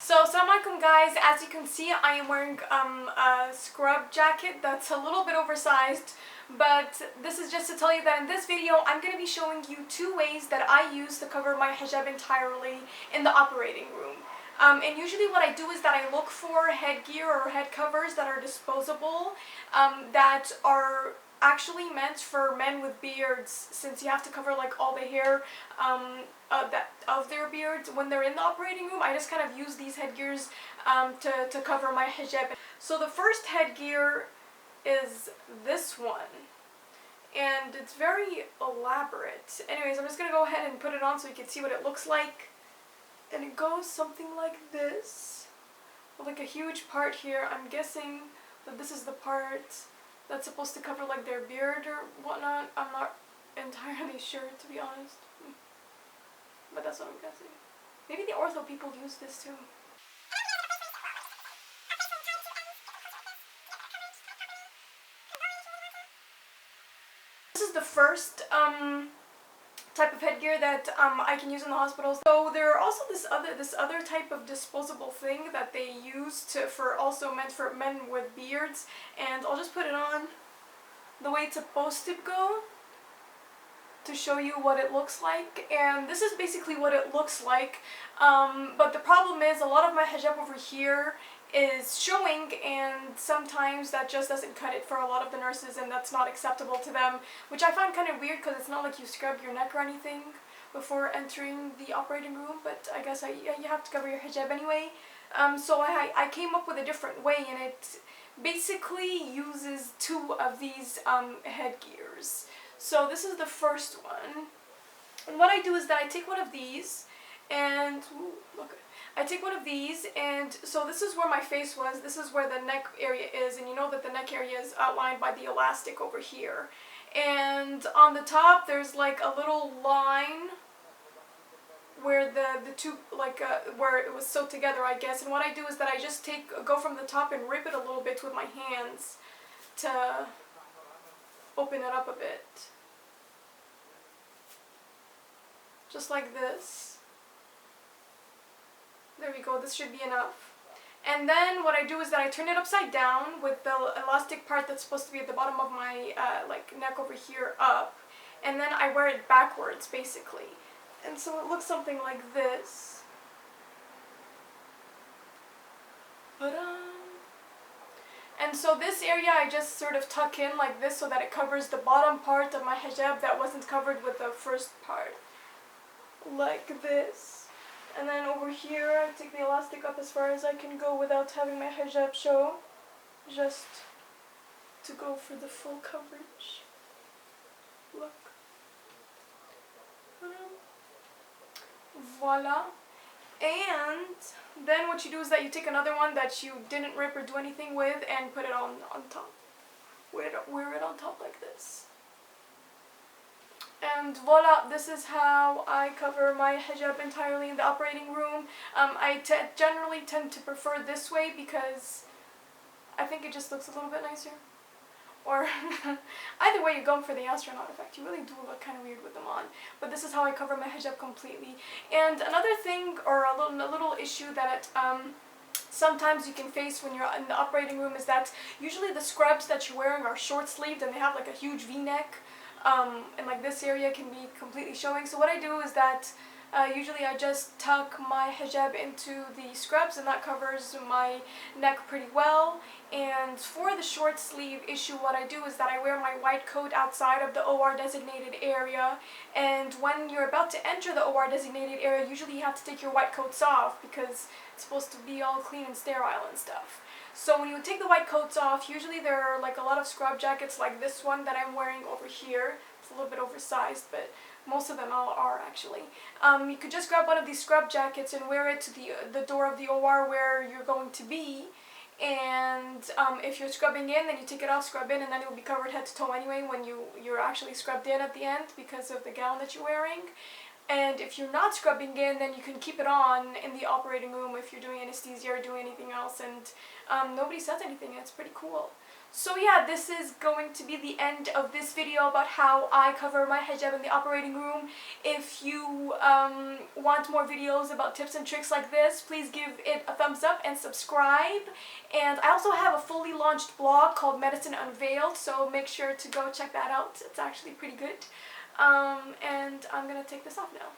So, assalamu alaikum guys, as you can see I am wearing a scrub jacket that's a little bit oversized, but this is just to tell you that in this video I'm going to be showing you two ways that I use to cover my hijab entirely in the operating room. And usually what I do is that I look for headgear or head covers that are disposable, that are actually meant for men with beards, since you have to cover like all the hair of their beards when they're in the operating room. I just kind of use these headgears to cover my hijab. So the first headgear is this one, and it's very elaborate. Anyways, I'm just gonna go ahead and put it on so you can see what it looks like. And it goes something like this, with like a huge part here. I'm guessing that this is the part that's supposed to cover like their beard or whatnot. I'm not entirely sure, to be honest, but that's what I'm guessing. Maybe the ortho people use this too. This is the first type of headgear that I can use in the hospitals. So there are also this other type of disposable thing that they use for also meant for men with beards, and I'll just put it on the way it's supposed to go to show you what it looks like. And this is basically what it looks like, but the problem is a lot of my hijab over here is showing, and sometimes that just doesn't cut it for a lot of the nurses, and that's not acceptable to them, which I find kind of weird because it's not like you scrub your neck or anything before entering the operating room, but I guess you have to cover your hijab anyway. So I came up with a different way, and it basically uses two of these headgears. So this is the first one, and what I do is that I take one of these, and I take one of these, and so this is where my face was, this is where the neck area is, and you know that the neck area is outlined by the elastic over here. And on the top there's like a little line where the two, like where it was sewed together, I guess. And what I do is that I just go from the top and rip it a little bit with my hands to open it up a bit. Just like this. There we go, this should be enough. And then what I do is that I turn it upside down with the elastic part that's supposed to be at the bottom of my like neck over here up, and then I wear it backwards basically. And so it looks something like this. And so this area I just sort of tuck in like this so that it covers the bottom part of my hijab that wasn't covered with the first part. Like this. And then over here, I take the elastic up as far as I can go without having my hijab show, just to go for the full coverage. Look. Voila. And then what you do is that you take another one that you didn't rip or do anything with and put it on top. Wear it on top like this. And voila, this is how I cover my hijab entirely in the operating room. I generally tend to prefer this way because I think it just looks a little bit nicer. Or either way, you're going for the astronaut effect. You really do look kind of weird with them on. But this is how I cover my hijab completely. And another thing, or a little issue that sometimes you can face when you're in the operating room, is that usually the scrubs that you're wearing are short sleeved and they have like a huge V-neck. And like this area can be completely showing. So what I do is that usually I just tuck my hijab into the scrubs, and that covers my neck pretty well. And for the short sleeve issue, what I do is that I wear my white coat outside of the OR designated area, and when you're about to enter the OR designated area, usually you have to take your white coats off because it's supposed to be all clean and sterile and stuff. So when you take the white coats off, usually there are like a lot of scrub jackets like this one that I'm wearing over here. It's a little bit oversized, but most of them all are actually. You could just grab one of these scrub jackets and wear it to the door of the OR where you're going to be. And if you're scrubbing in, then you take it off, scrub in, and then it will be covered head to toe anyway when you're actually scrubbed in at the end because of the gown that you're wearing. And if you're not scrubbing in, then you can keep it on in the operating room if you're doing anesthesia or doing anything else, and nobody says anything, and it's pretty cool. So yeah, this is going to be the end of this video about how I cover my hijab in the operating room. If you want more videos about tips and tricks like this, please give it a thumbs up and subscribe. And I also have a fully launched blog called Medicine Unveiled, so make sure to go check that out. It's actually pretty good. And I'm gonna take this off now.